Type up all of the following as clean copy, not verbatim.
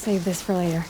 Save this for later.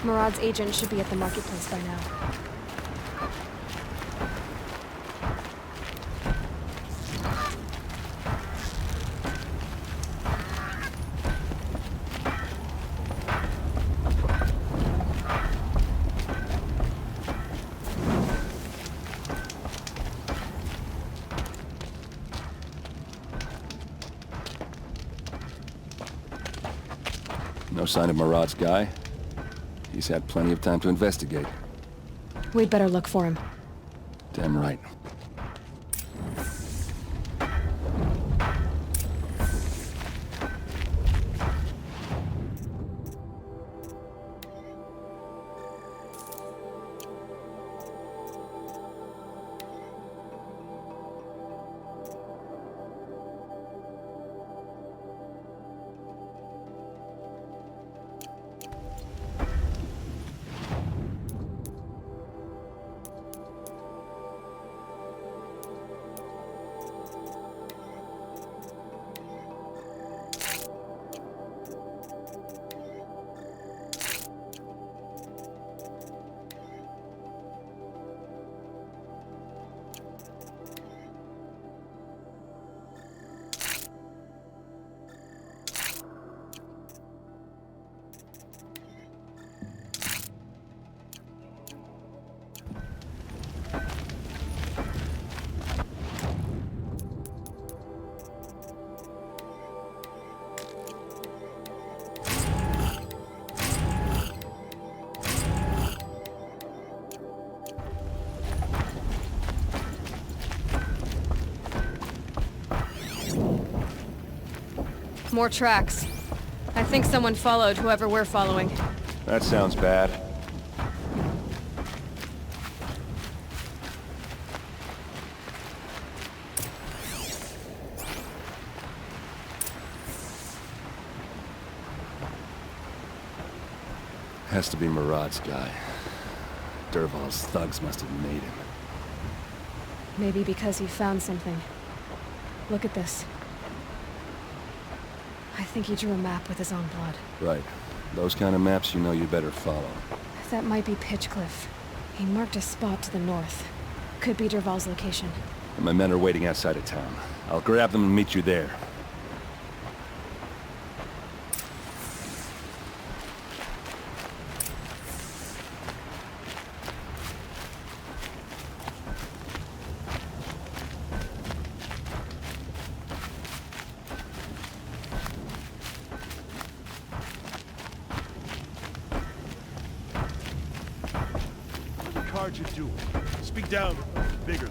Murad's agent should be at the marketplace by now. No sign of Murad's guy? He's had plenty of time to investigate. We'd better look for him. Damn right. More tracks. I think someone followed whoever we're following. That sounds bad. Has to be Murad's guy. Dervahl's thugs must have made him. Maybe because he found something. Look at this. I think he drew a map with his own blood. Right. Those kind of maps you know you better follow. That might be Pitchcliff. He marked a spot to the north. Could be Dervahl's location. And my men are waiting outside of town. I'll grab them and meet you there. You do. Speak down. Bigger.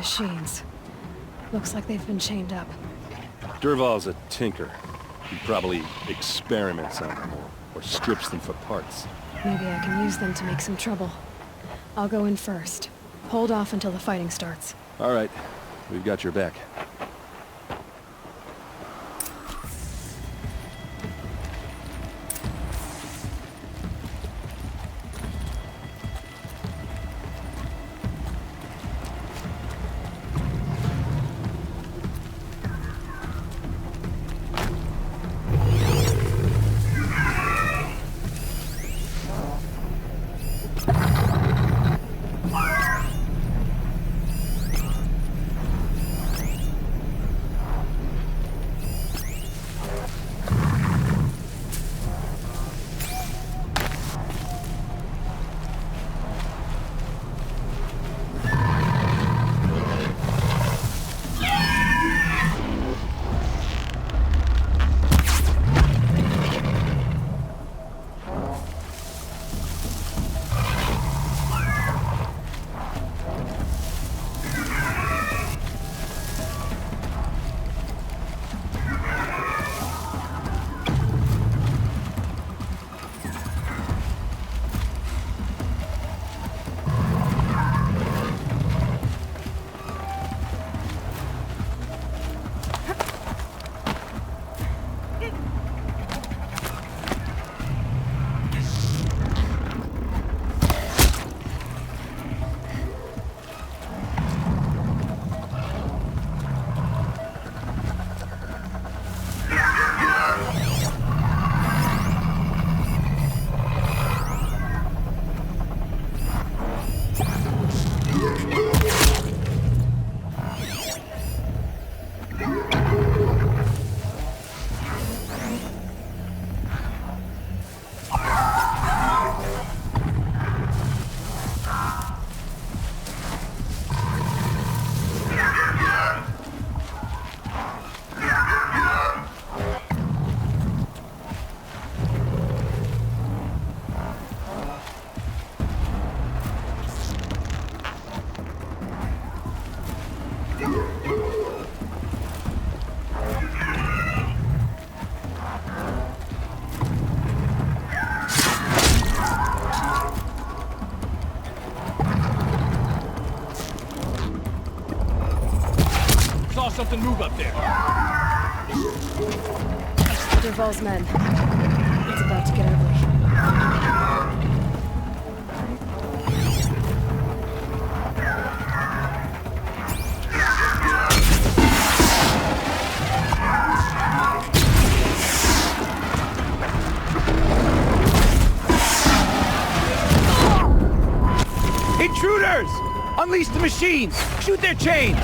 machines. Looks like they've been chained up. Dervahl's a tinker. He probably experiments on them or strips them for parts. Maybe I can use them to make some trouble. I'll go in first. Hold off until the fighting starts. All right. We've got your back. Something move up there. Dervahl's men. It's about to get ugly. Intruders! Unleash the machines! Shoot their chains!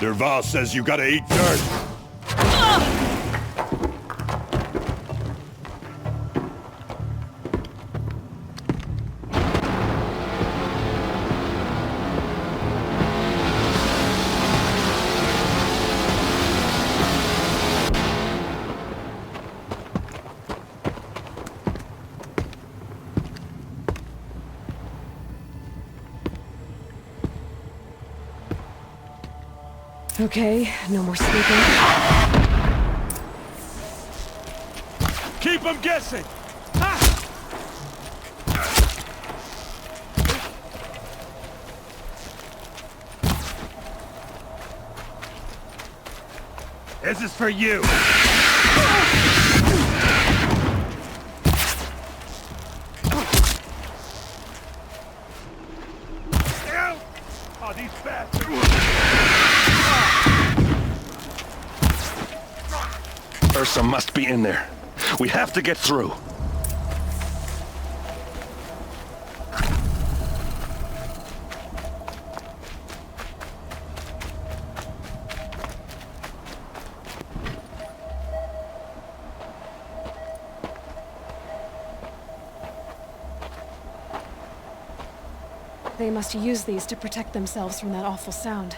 Derval says you gotta eat dirt. Okay, no more sleeping. Keep them guessing! This is for you. Oh, these bastards! Ursa must be in there. We have to get through. They must use these to protect themselves from that awful sound.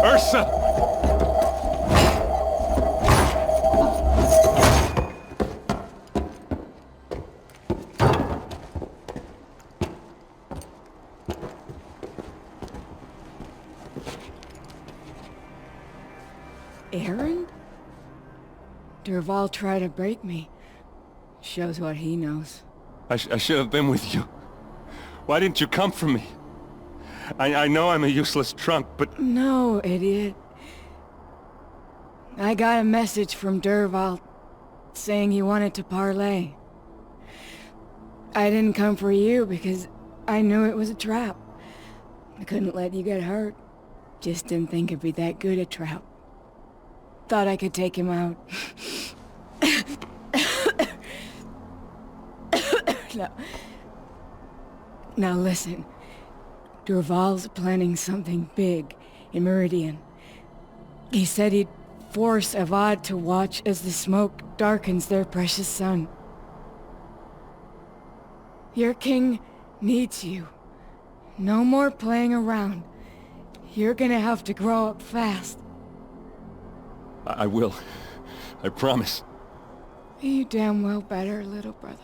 Ursa! Aaron? Derval tried to break me. Shows what he knows. I should have been with you. Why didn't you come for me? I know I'm a useless trunk, but... No, idiot. I got a message from Derval saying he wanted to parlay. I didn't come for you because I knew it was a trap. I couldn't let you get hurt. Just didn't think it'd be that good a trap. Thought I could take him out. No. Now listen. Derval's planning something big in Meridian. He said he'd force Avad to watch as the smoke darkens their precious sun. Your king needs you. No more playing around. You're gonna have to grow up fast. I will. I promise. You damn well better, little brother.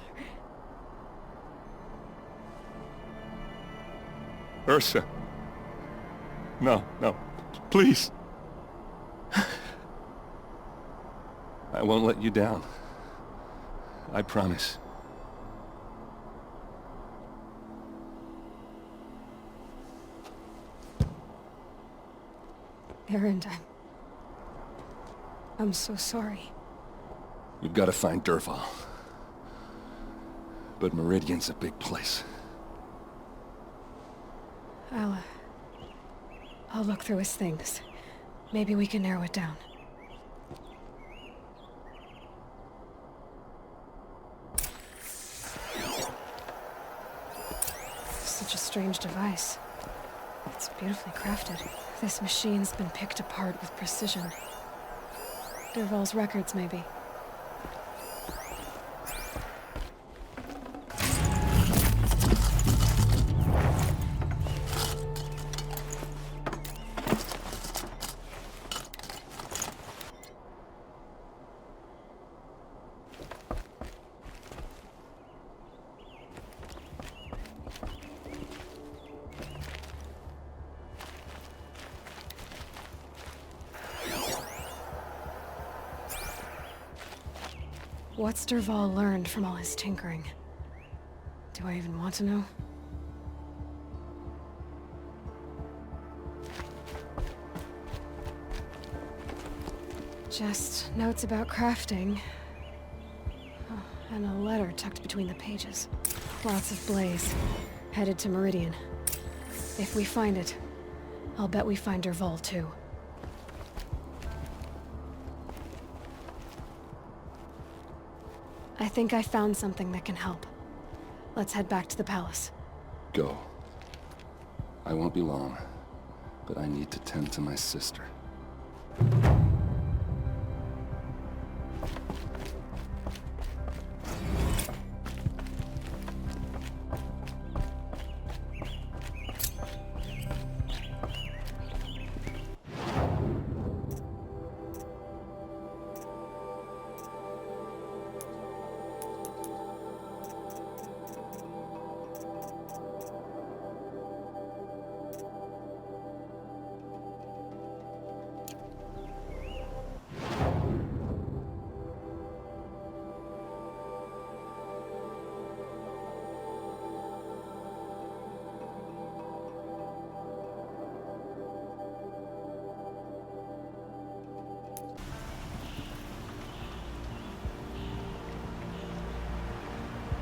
Ursa. No, no. Please. I won't let you down. I promise. Aaron, I'm so sorry. We've got to find Derval. But Meridian's a big place. I'll look through his things. Maybe we can narrow it down. Such a strange device. It's beautifully crafted. This machine's been picked apart with precision. Derval's records, maybe. What's Derval learned from all his tinkering? Do I even want to know? Just notes about crafting. Oh, And a letter tucked between the pages. Lots of blaze. Headed to Meridian. If we find it, I'll bet we find Dervahl too. I think I found something that can help. Let's head back to the palace. Go. I won't be long, but I need to tend to my sister.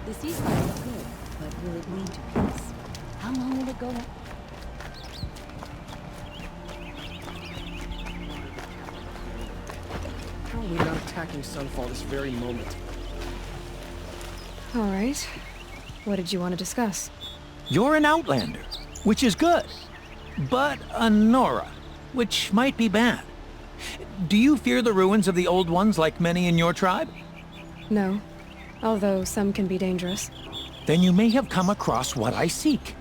The ceasefire is good, but will it lead to peace? How long will it go on? How are we not attacking Sunfall this very moment? All right. What did you want to discuss? You're an outlander, which is good. But a Nora, which might be bad. Do you fear the ruins of the old ones like many in your tribe? No. Although some can be dangerous. Then you may have come across what I seek.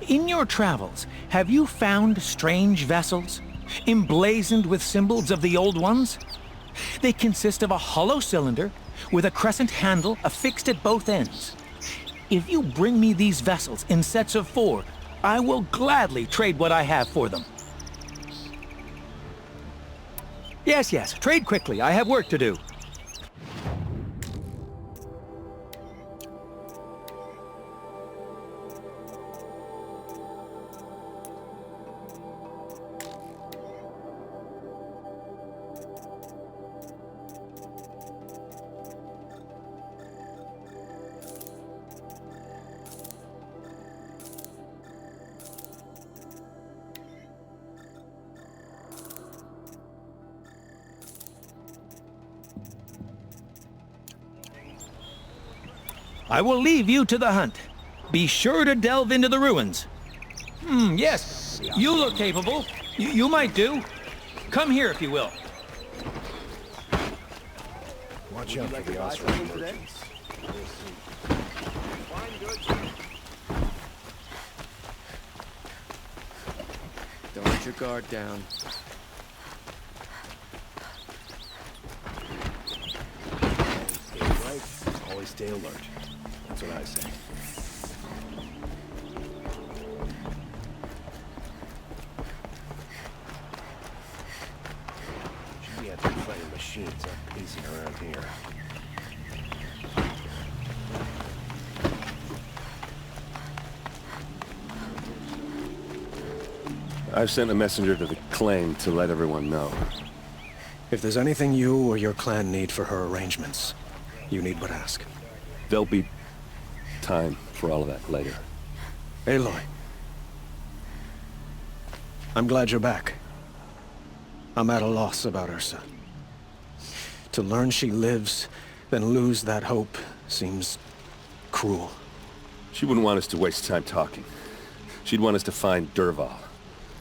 In your travels, have you found strange vessels, emblazoned with symbols of the old ones? They consist of a hollow cylinder with a crescent handle affixed at both ends. If you bring me these vessels in sets of 4, I will gladly trade what I have for them. Yes, trade quickly. I have work to do. I will leave you to the hunt. Be sure to delve into the ruins. Yes, you look capable. You might do. Come here if you will. Watch out for the Oseram merchants. Don't let your guard down. Stay right. Always stay alert. That's what I say. Should be out there fighting machines, not pacing around here. I've sent a messenger to the claim to let everyone know. If there's anything you or your clan need for her arrangements, you need but ask. There'll be time for all of that later. Aloy. I'm glad you're back. I'm at a loss about Ursa. To learn she lives, then lose that hope, seems cruel. She wouldn't want us to waste time talking. She'd want us to find Dervahl.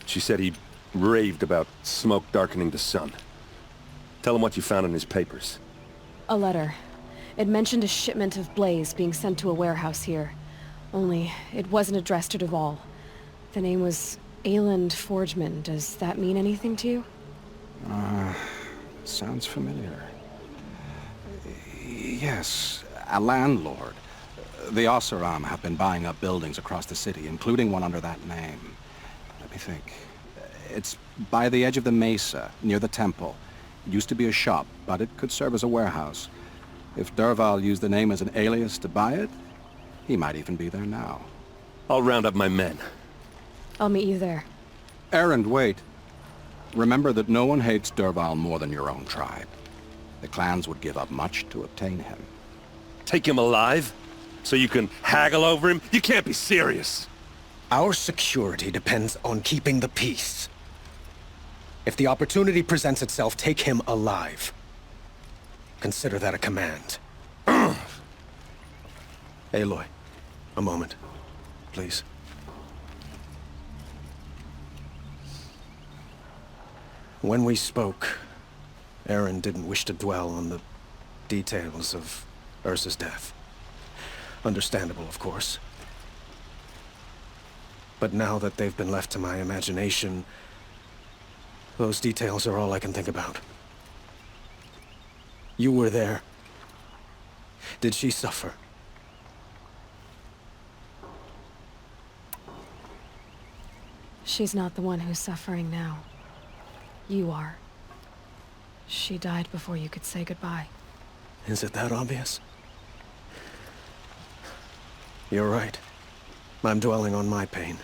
She said he raved about smoke darkening the sun. Tell him what you found in his papers. A letter. It mentioned a shipment of blaze being sent to a warehouse here. Only, it wasn't addressed to Dervahl. The name was Ayland Forgeman. Does that mean anything to you? Sounds familiar. Yes, a landlord. The Oseram have been buying up buildings across the city, including one under that name. Let me think. It's by the edge of the mesa, near the temple. It used to be a shop, but it could serve as a warehouse. If Dervahl used the name as an alias to buy it, he might even be there now. I'll round up my men. I'll meet you there. Errand, wait. Remember that no one hates Dervahl more than your own tribe. The clans would give up much to obtain him. take him alive? So you can haggle over him? You can't be serious. Our security depends on keeping the peace. If the opportunity presents itself, take him alive. Consider that a command. Aloy, a moment, please. When we spoke, Aaron didn't wish to dwell on the details of Ursa's death. Understandable, of course. But now that they've been left to my imagination, those details are all I can think about. You were there. Did she suffer? She's not the one who's suffering now. You are. She died before you could say goodbye. Is it that obvious? You're right. I'm dwelling on my pain,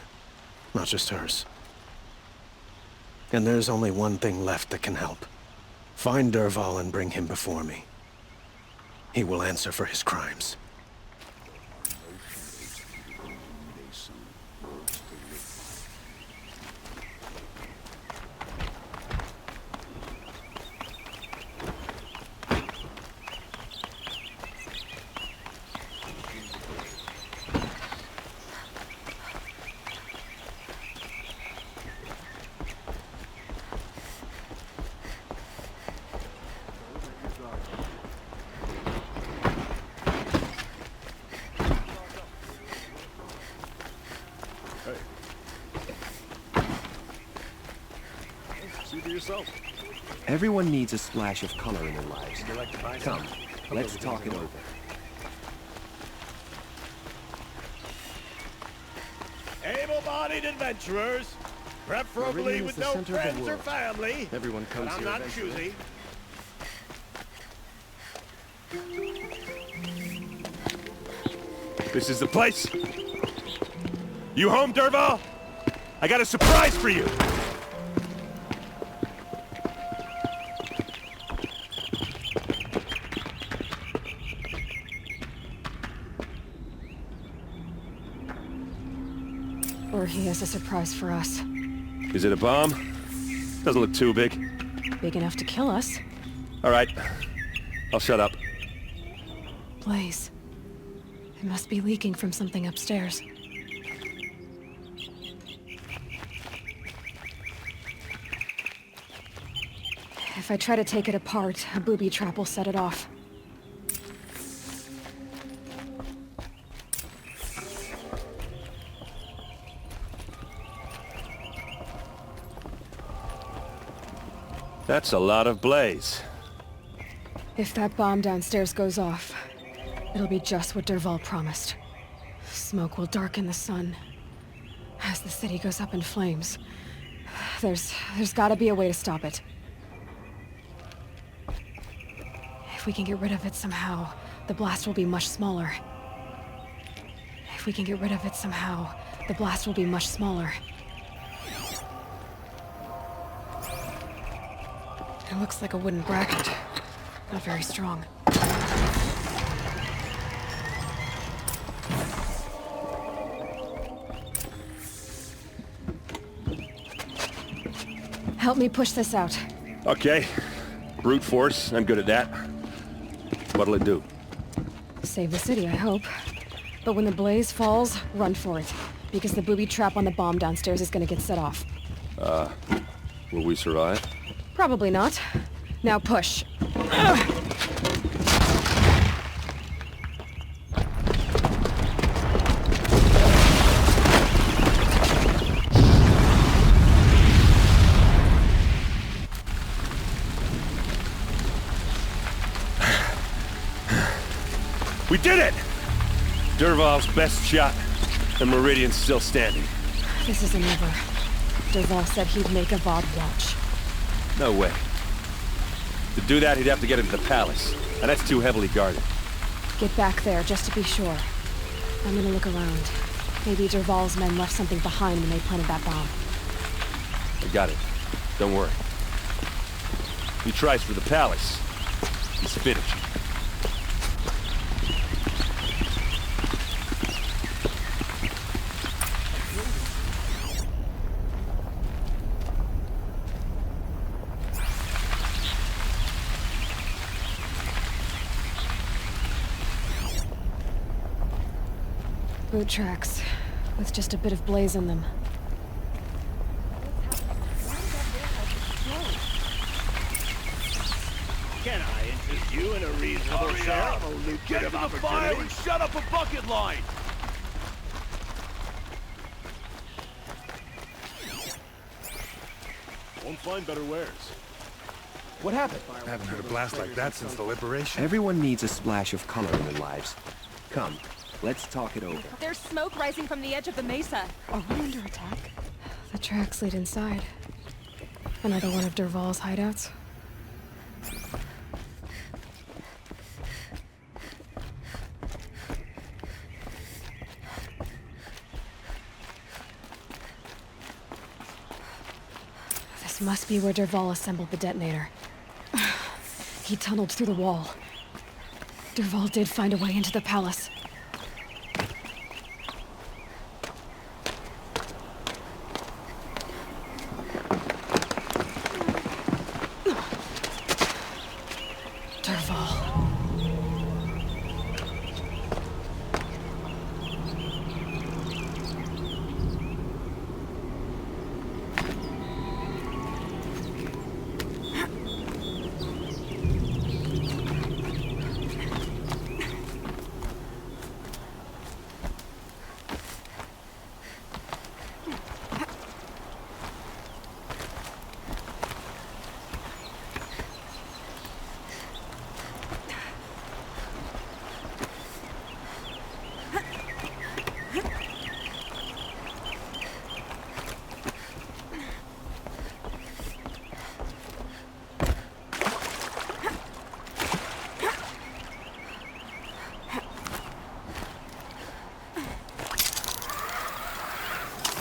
not just hers. And there's only one thing left that can help. Find Dervahl and bring him before me. He will answer for his crimes. Everyone needs a splash of color in their lives. Come, let's talk it over. Able-bodied adventurers, preferably with no friends or family. Everyone comes but I'm here not eventually. choosy. This is the place. You home, Dervahl? I got a surprise for you. Or he has a surprise for us. Is it a bomb? Doesn't look too big. Big enough to kill us. All right. I'll shut up. Blaze. It must be leaking from something upstairs. If I try to take it apart, a booby trap will set it off. That's a lot of blaze. If that bomb downstairs goes off, it'll be just what Dervahl promised. Smoke will darken the sun. As the city goes up in flames, there's gotta be a way to stop it. If we can get rid of it somehow, the blast will be much smaller. If we can get rid of it somehow, the blast will be much smaller. It looks like a wooden bracket. Not very strong. Help me push this out. Okay. Brute force, I'm good at that. What'll it do? Save the city, I hope. But when the blaze falls, run for it. Because the booby trap on the bomb downstairs is gonna get set off. Will we survive? Probably not. Now push. Ugh. We did it! Dervahl's best shot, and Meridian's still standing. This isn't over. Dervahl said he'd make a VOD watch. No way. To do that, he'd have to get into the palace, and that's too heavily guarded. Get back there, just to be sure. I'm gonna look around. Maybe Dervahl's men left something behind when they planted that bomb. I got it. Don't worry. He tries for the palace. He's finished. Boot tracks, with just a bit of blaze in them. Can I interest you in a reasonable share of a lucrative opportunity? And shut up a bucket line! Won't find better wares. What happened? I haven't heard a blast like that since the liberation. Everyone needs a splash of color in their lives. Come, let's talk it over. There's smoke rising from the edge of the mesa. Are we under attack? The tracks lead inside. Another one of Dervahl's hideouts. This must be where Dervahl assembled the detonator. He tunneled through the wall. Dervahl did find a way into the palace.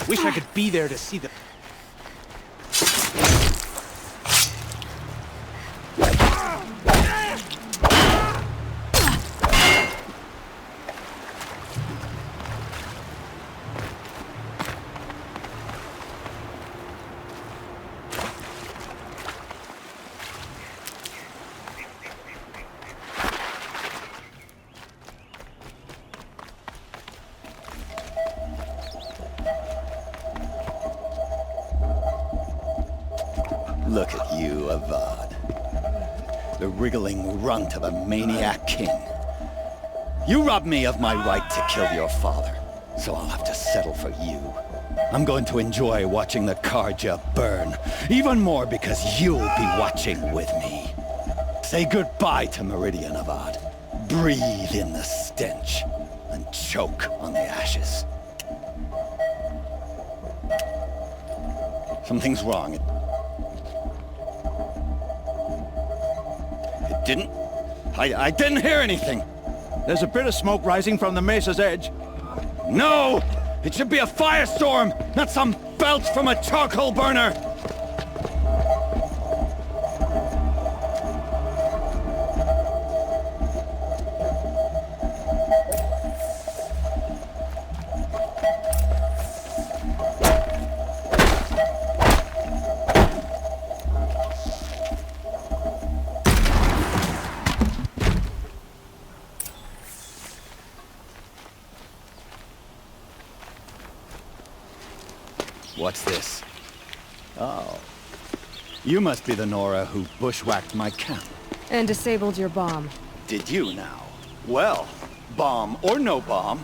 Wish I could be there to see the... Look at you, Avad. The wriggling runt of a maniac king. You robbed me of my right to kill your father, so I'll have to settle for you. I'm going to enjoy watching the Karja burn, even more because you'll be watching with me. Say goodbye to Meridian, Avad. Breathe in the stench, and choke on the ashes. Something's wrong. I didn't hear anything. There's a bit of smoke rising from the mesa's edge. No! It should be a firestorm, not some belch from a charcoal burner! What's this? Oh. You must be the Nora who bushwhacked my camp. And disabled your bomb. Did you now? Well, bomb or no bomb,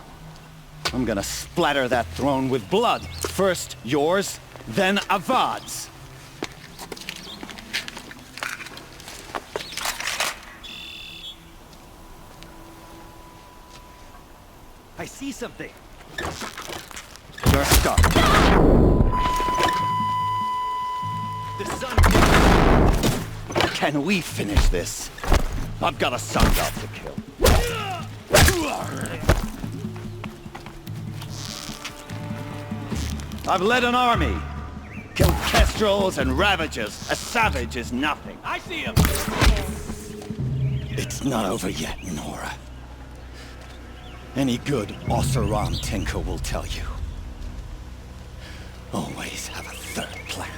I'm gonna splatter that throne with blood. First yours, then Avad's. I see something. You're stuck. The sun... Can we finish this? I've got a sun god to kill. I've led an army. Killed kestrels and ravagers. A savage is nothing. I see him! It's not over yet, Nora. Any good Oseram tinker will tell you. Always have a third plan.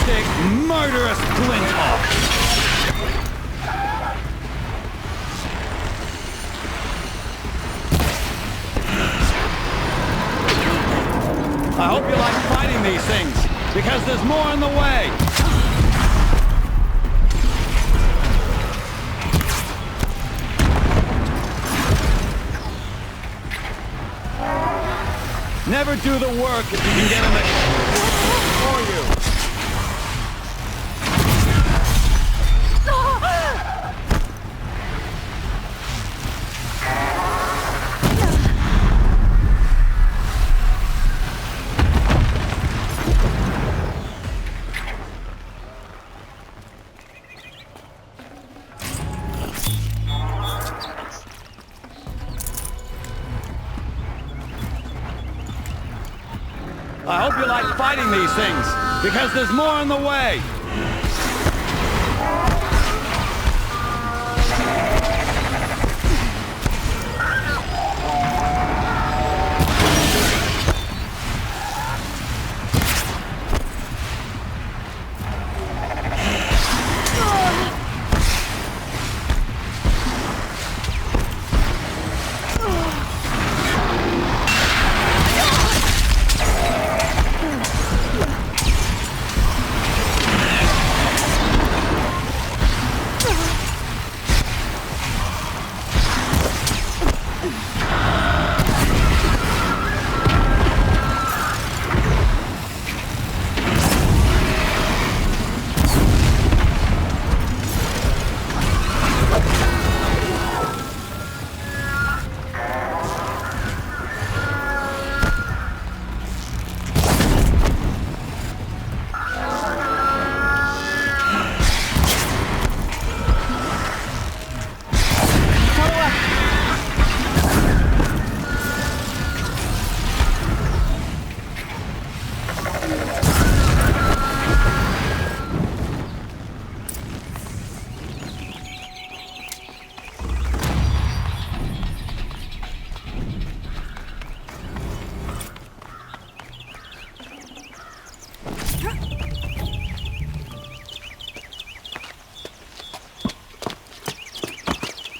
sadistic, murderous flinthawk! I hope you like fighting these things, because there's more in the way! Never do the work if you can get them for you. I hope you like fighting these things, because there's more in the way!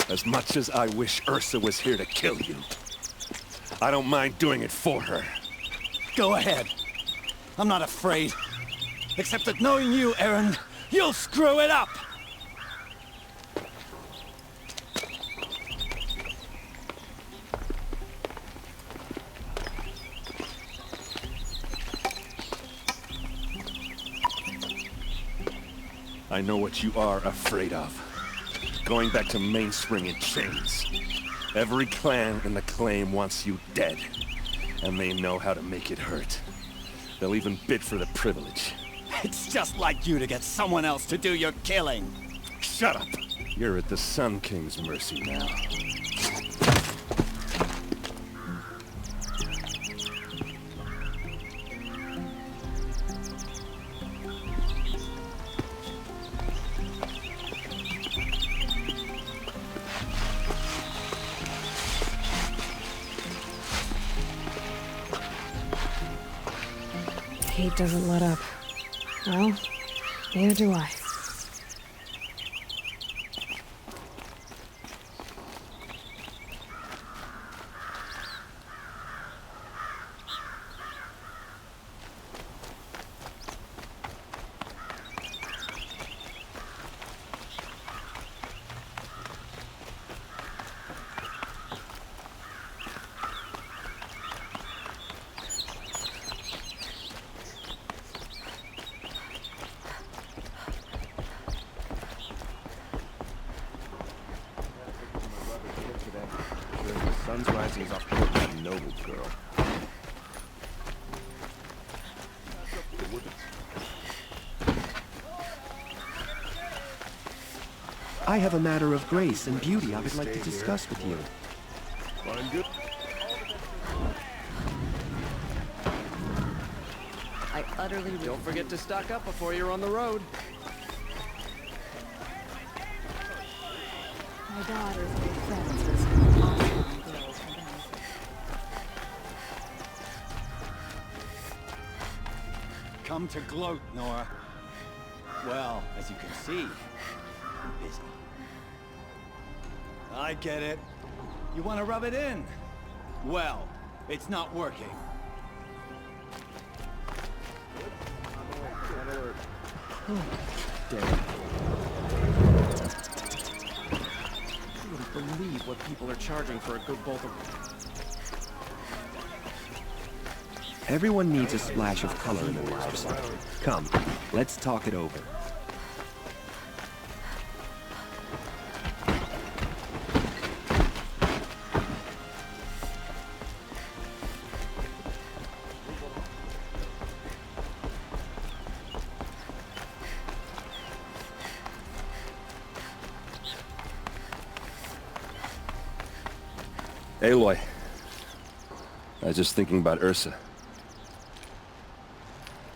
As much as I wish Ursa was here to kill you, I don't mind doing it for her. Go ahead. I'm not afraid. Except that knowing you, Aaron, you'll screw it up! I know what you are afraid of. Going back to Mainspring in chains. Every clan in the claim wants you dead. And they know how to make it hurt. They'll even bid for the privilege. It's just like you to get someone else to do your killing. Shut up! You're at the Sun King's mercy now. Kate doesn't let up. Well, neither do I. Sun's rising is off course with a noble girl. I have a matter of grace and beauty I would like to discuss with you. I utterly... Don't forget to stock up before you're on the road. My daughter's good friends with some Oseram girls from down. Come to gloat, Nora. Well, as you can see, I'm busy. I get it. You want to rub it in? Well, it's not working. Damn. I wouldn't believe what people are charging for a good bolt of... Everyone needs a splash of color in their lives. Come, let's talk it over. Aloy. I was just thinking about Ursa.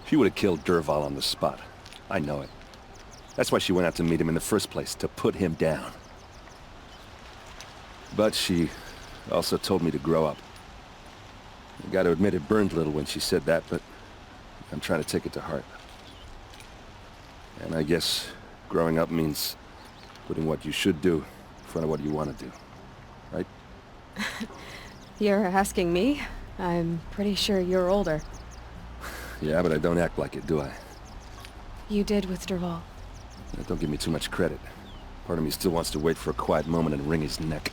She would have killed Dervahl on the spot. I know it. That's why she went out to meet him in the first place, to put him down. But she also told me to grow up. I gotta admit it burned a little when she said that, but I'm trying to take it to heart. And I guess growing up means putting what you should do in front of what you want to do. Right? You're asking me? I'm pretty sure you're older. Yeah, but I don't act like it, do I? You did with Dervahl. Don't give me too much credit. Part of me still wants to wait for a quiet moment and wring his neck.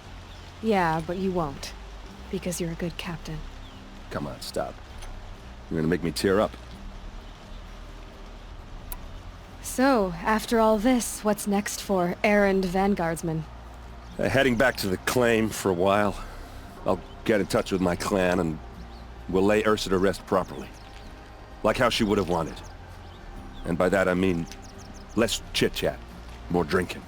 Yeah, but you won't. Because you're a good captain. Come on, stop. You're gonna make me tear up. So, after all this, what's next for errand vanguardsman? Heading back to the claim for a while. I'll get in touch with my clan and we'll lay Ursa to rest properly. Like how she would have wanted. And by that I mean less chit-chat, more drinking.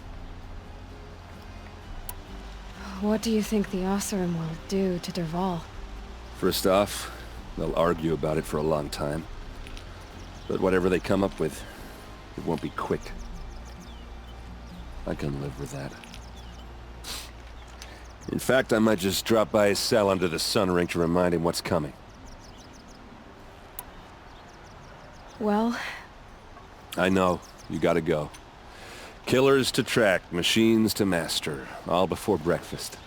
What do you think the Oseram will do to Dervahl? First off, they'll argue about it for a long time. But whatever they come up with, it won't be quick. I can live with that. In fact, I might just drop by his cell under the sun ring to remind him what's coming. Well... I know. You gotta go. Killers to track, machines to master. All before breakfast.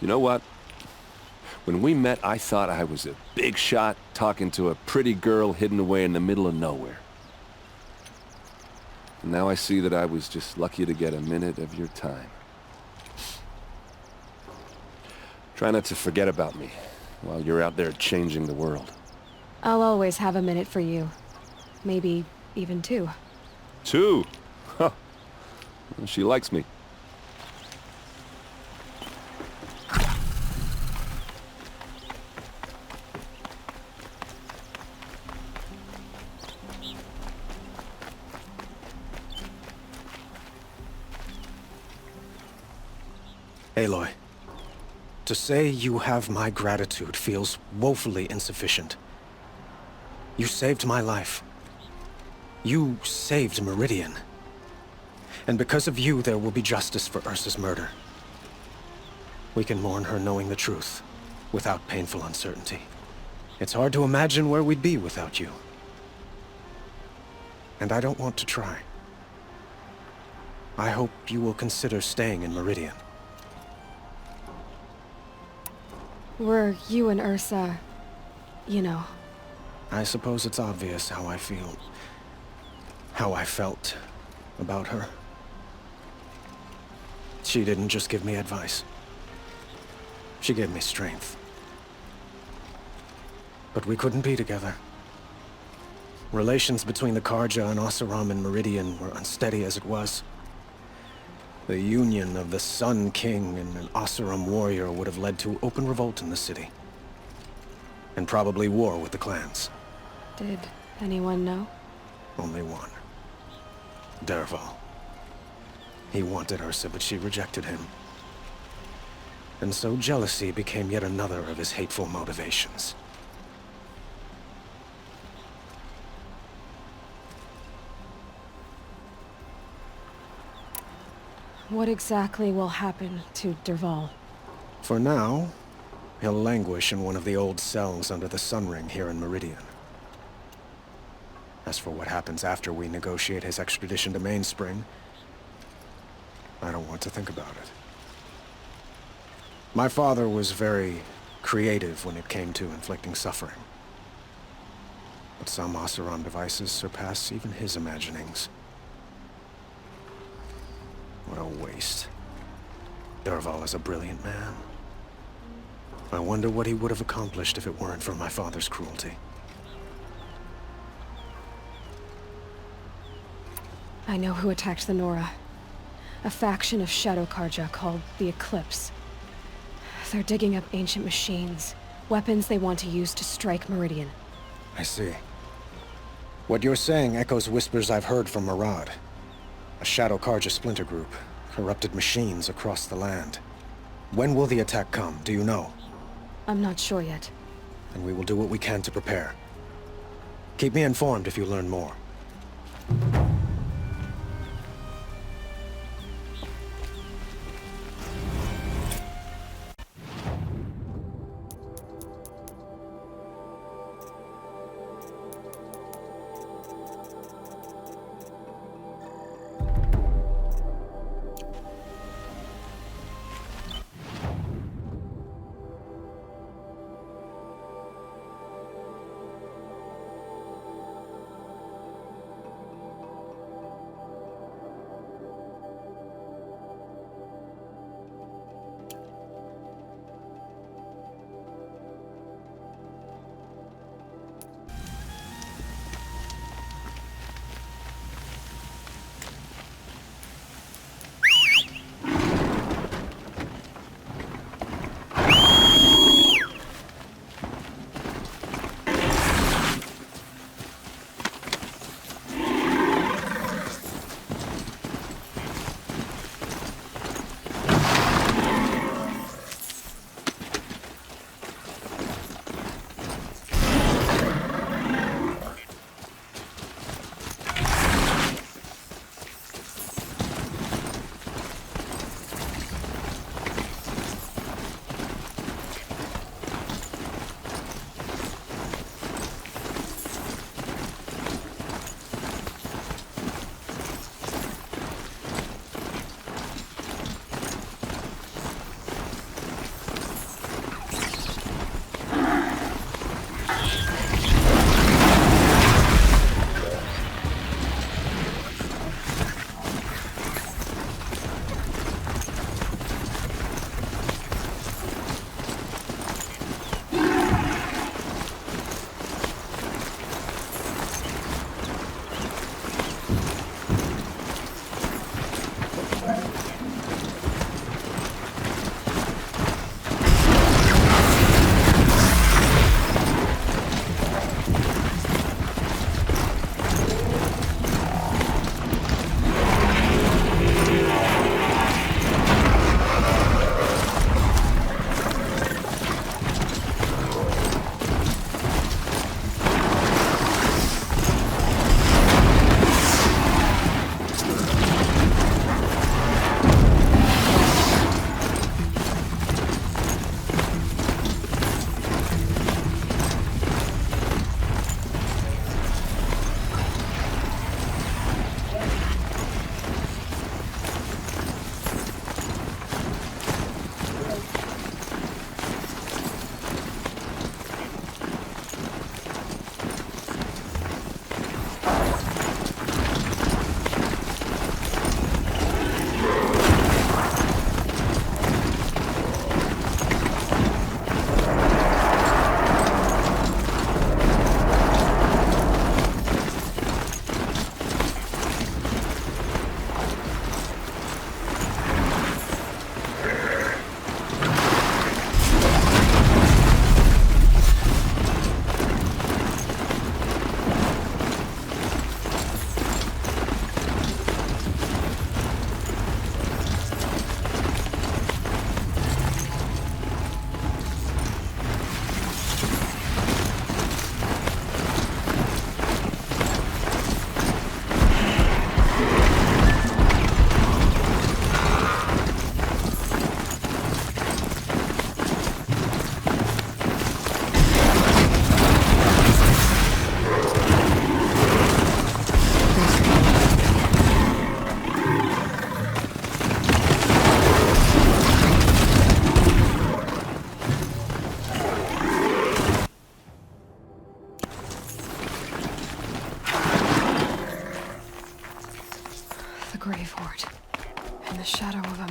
You know what? When we met, I thought I was a big shot talking to a pretty girl hidden away in the middle of nowhere. And now I see that I was just lucky to get a minute of your time. Try not to forget about me while you're out there changing the world. I'll always have a minute for you. Maybe even two. Two? Huh. Well, she likes me. Aloy, to say you have my gratitude feels woefully insufficient. You saved my life. You saved Meridian. And because of you, there will be justice for Ursa's murder. We can mourn her knowing the truth, without painful uncertainty. It's hard to imagine where we'd be without you. And I don't want to try. I hope you will consider staying in Meridian. Were you and Ursa... you know... I suppose it's obvious how I feel. How I felt about her. She didn't just give me advice. She gave me strength. But we couldn't be together. Relations between the Karja and Oseram and Meridian were unsteady as it was. The union of the Sun King and an Oseram warrior would have led to open revolt in the city. And probably war with the clans. Did anyone know? Only one. Dervahl. He wanted Ursa, but she rejected him. And so jealousy became yet another of his hateful motivations. What exactly will happen to Dervahl? For now, he'll languish in one of the old cells under the Sun Ring here in Meridian. As for what happens after we negotiate his extradition to Mainspring, I don't want to think about it. My father was very creative when it came to inflicting suffering. But some Oseram devices surpass even his imaginings. What a waste. Dervahl is a brilliant man. I wonder what he would have accomplished if it weren't for my father's cruelty. I know who attacked the Nora. A faction of Shadow Karja called the Eclipse. They're digging up ancient machines, weapons they want to use to strike Meridian. I see. What you're saying echoes whispers I've heard from Murad. A Shadow Karja splinter group, corrupted machines across the land. When will the attack come, do you know? I'm not sure yet. And we will do what we can to prepare. Keep me informed if you learn more.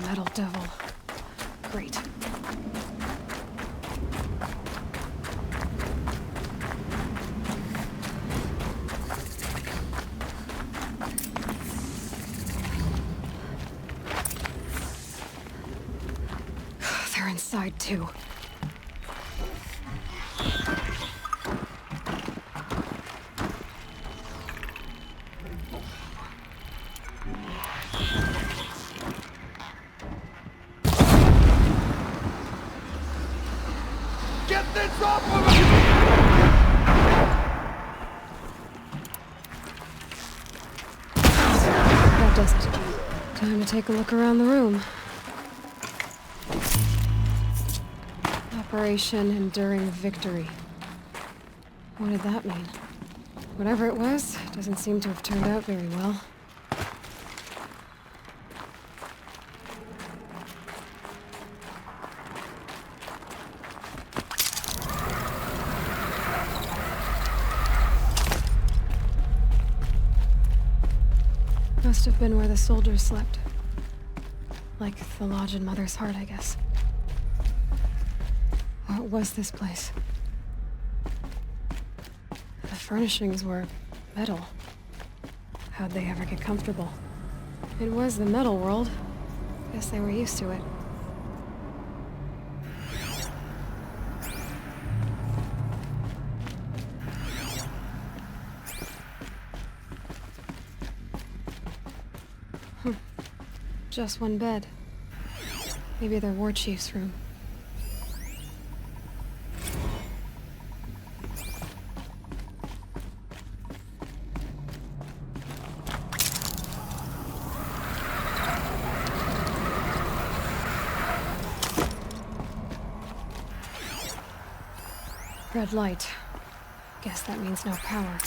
Metal devil. Great. They're inside too. Time to take a look around the room. Operation Enduring Victory. What did that mean? Whatever it was, doesn't seem to have turned out very well. Must have been where the soldiers slept. Like the lodge in Mother's Heart, I guess. What was this place? The furnishings were metal. How'd they ever get comfortable? It was the metal world. Guess they were used to it. Just one bed. Maybe their war chief's room. Red light. Guess that means no power.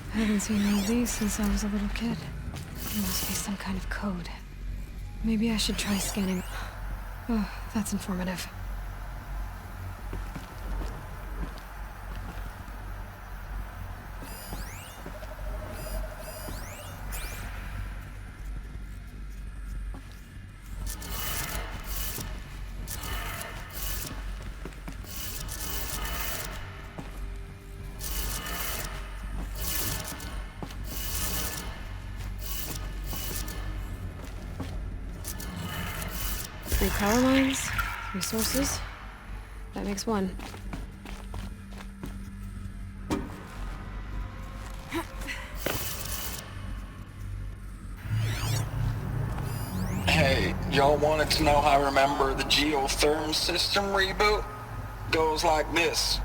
I haven't seen one of these since I was a little kid. There must be some kind of code. Maybe I should try scanning. Oh, that's informative. Three power lines, three sources. That makes one. Hey, y'all wanted to know how I remember the geotherm system reboot? Goes like this.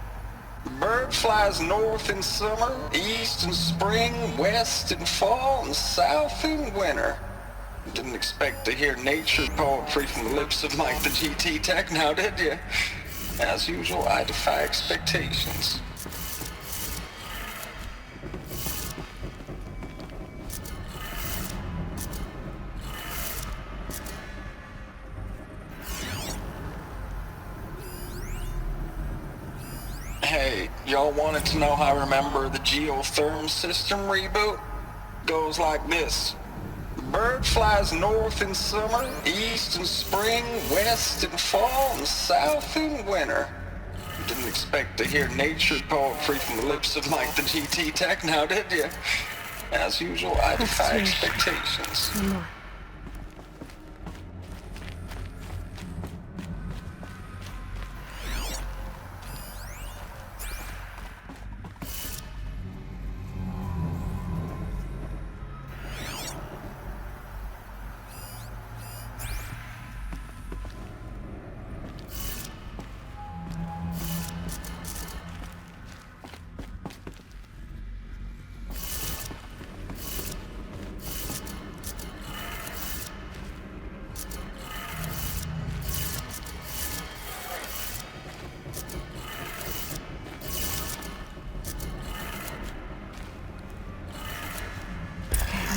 Bird flies north in summer, east in spring, west in fall, and south in winter. Didn't expect to hear nature poetry from the lips of Mike the GT Tech now, did you? As usual, I defy expectations. Hey, y'all wanted to know how I remember the geotherm system reboot? Goes like this. Bird flies north in summer, east in spring, west in fall, and south in winter. Didn't expect to hear nature poetry from the lips of Mike the GT Tech now, did you? As usual, I defy expectations. One more.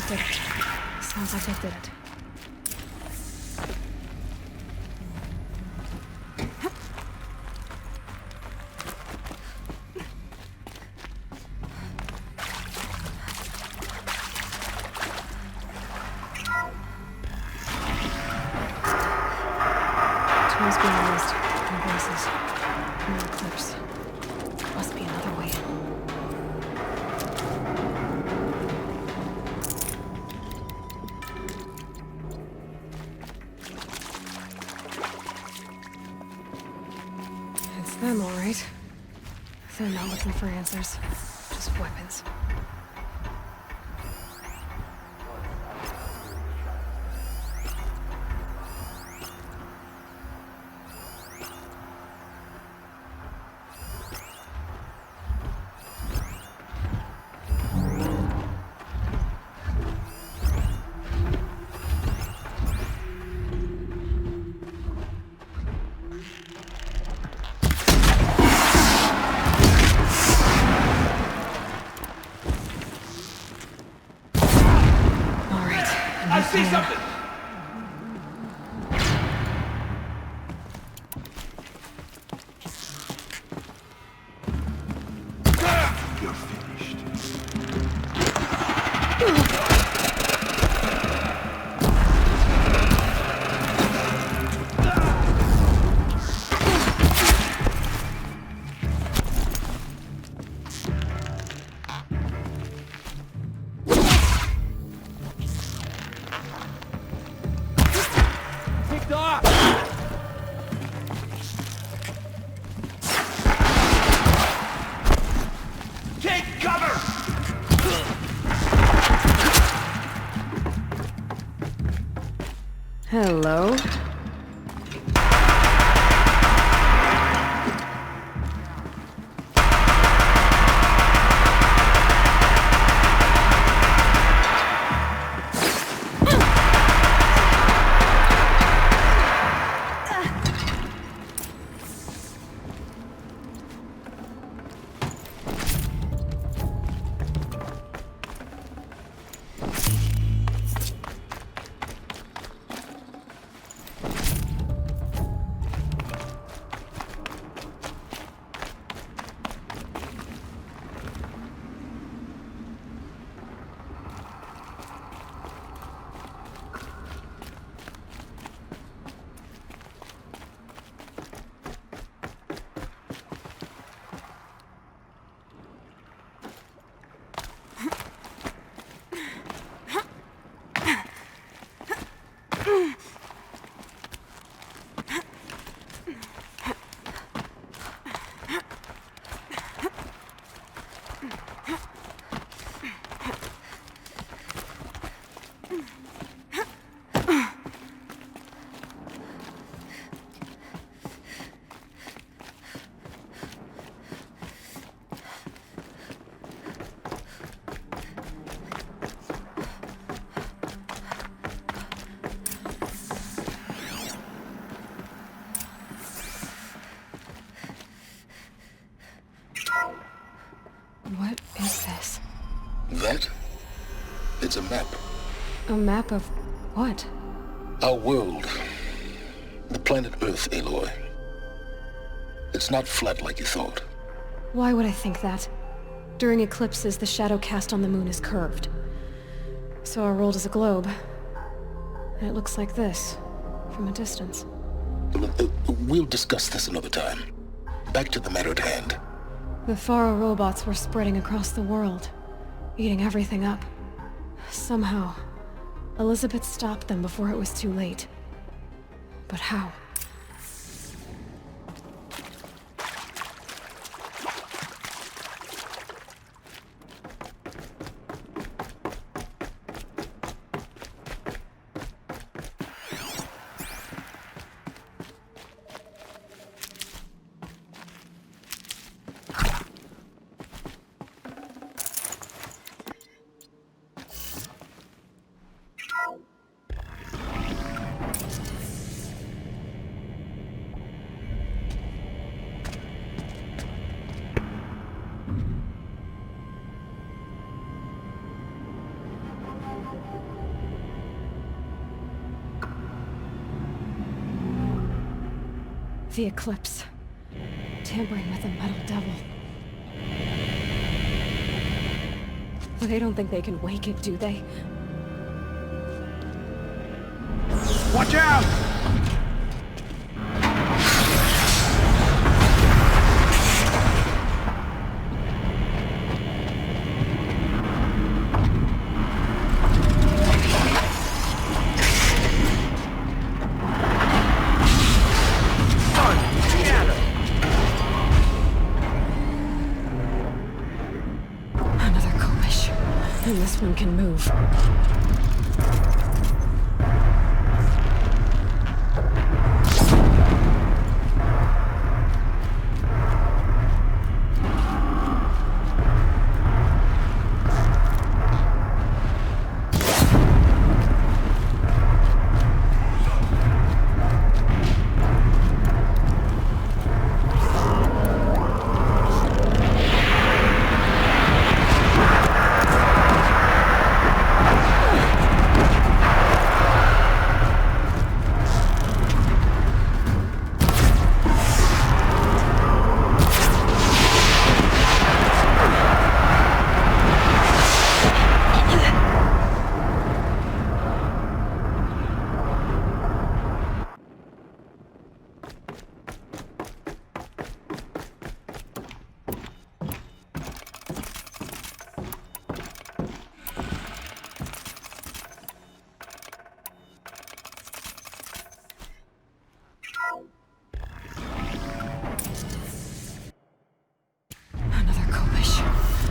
did it. Sounds like they did it. Tools being used in places. In the Eclipse. Must be another way in. It's them, all right. They're not looking for answers. Just weapons. I see something! You're finished. Hello? What is this? That? It's a map. A map of what? Our world. The planet Earth, Aloy. It's not flat like you thought. Why would I think that? During eclipses, the shadow cast on the moon is curved. So our world is a globe. And it looks like this, from a distance. We'll discuss this another time. Back to the matter at hand. The Faro robots were spreading across the world, eating everything up. Somehow, Elisabet stopped them before it was too late. But how? The Eclipse. Tampering with the metal devil. They don't think they can wake it, do they? Watch out! This one can move.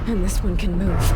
And this one can move.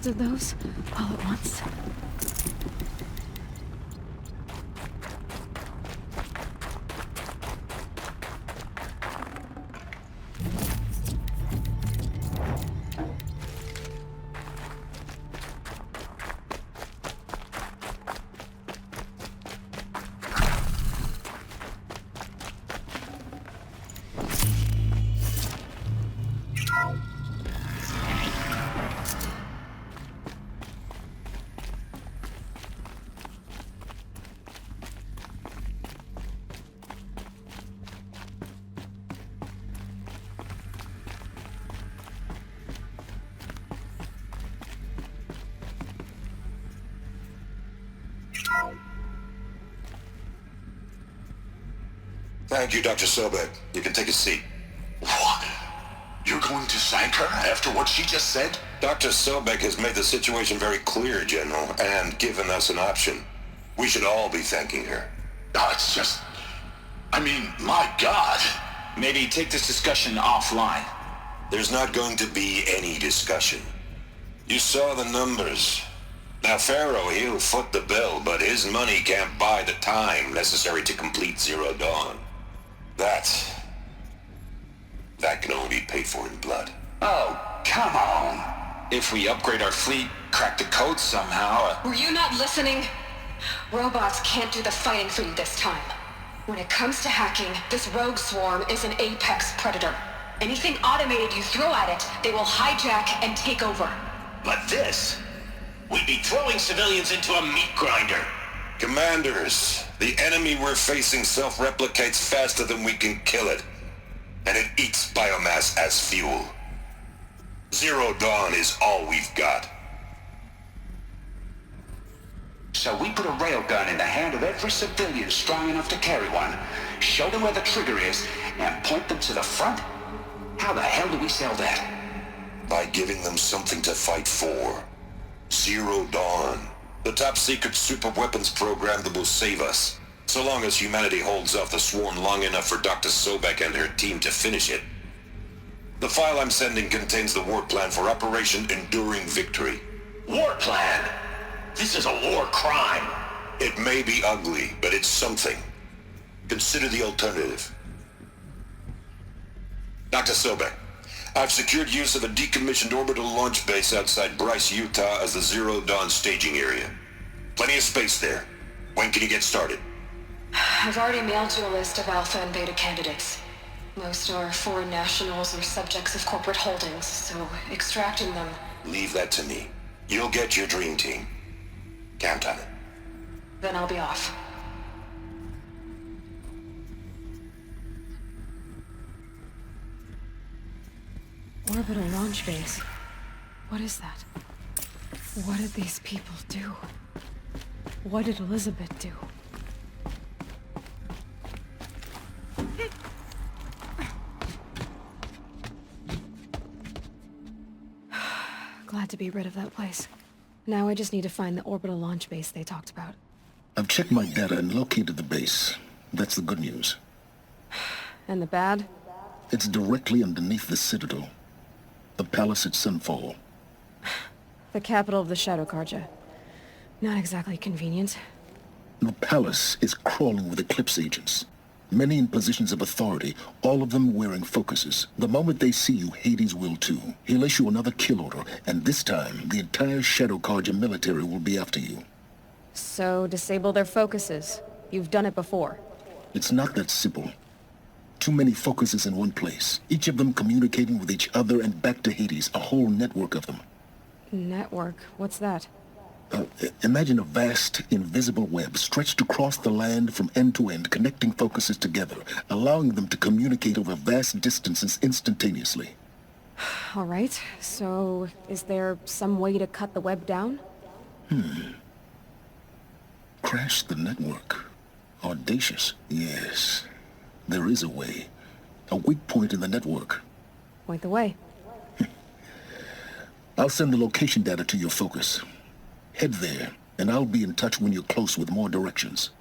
Of those all at once. Thank you, Dr. Sobeck. You can take a seat. What? You're going to thank her after what she just said? Dr. Sobeck has made the situation very clear, General, and given us an option. We should all be thanking her. No, it's just... I mean, my God. Maybe take this discussion offline. There's not going to be any discussion. You saw the numbers. Now, Faro, he'll foot the bill, but his money can't buy the time necessary to complete Zero Dawn. That can only be paid for in blood. Oh, come on. If we upgrade our fleet, crack the code somehow... Were you not listening? Robots can't do the fighting for you this time. When it comes to hacking, this rogue swarm is an apex predator. Anything automated you throw at it, they will hijack and take over. But this... We'd be throwing civilians into a meat grinder. Commanders, the enemy we're facing self-replicates faster than we can kill it. And it eats biomass as fuel. Zero Dawn is all we've got. So we put a railgun in the hand of every civilian strong enough to carry one, show them where the trigger is, and point them to the front? How the hell do we sell that? By giving them something to fight for. Zero Dawn. The top-secret super-weapons program that will save us. So long as humanity holds off the swarm long enough for Dr. Sobeck and her team to finish it. The file I'm sending contains the war plan for Operation Enduring Victory. War plan? This is a war crime. It may be ugly, but it's something. Consider the alternative. Dr. Sobeck, I've secured use of a decommissioned orbital launch base outside Bryce, Utah as the Zero Dawn staging area. Plenty of space there. When can you get started? I've already mailed you a list of alpha and beta candidates. Most are foreign nationals or subjects of corporate holdings, so extracting them... Leave that to me. You'll get your dream team. Count on it. Then I'll be off. Orbital launch base. What is that? What did these people do? What did Elisabet do? Glad to be rid of that place. Now I just need to find the orbital launch base they talked about. I've checked my data and located the base. That's the good news. And the bad? It's directly underneath the Citadel. The palace at Sunfall. The capital of the Shadow Carja. Not exactly convenient. The palace is crawling with Eclipse agents. Many in positions of authority, all of them wearing focuses. The moment they see you, Hades will too. He'll issue another kill order, and this time, the entire Shadow Carja military will be after you. So, disable their focuses. You've done it before. It's not that simple. Too many focuses in one place, each of them communicating with each other and back to Hades, a whole network of them. Network? What's that? Imagine a vast, invisible web stretched across the land from end to end, connecting focuses together, allowing them to communicate over vast distances instantaneously. All right, so is there some way to cut the web down? Crash the network. Audacious. Yes, there is a way. A weak point in the network. Point the way. I'll send the location data to your focus. Head there, and I'll be in touch when you're close with more directions.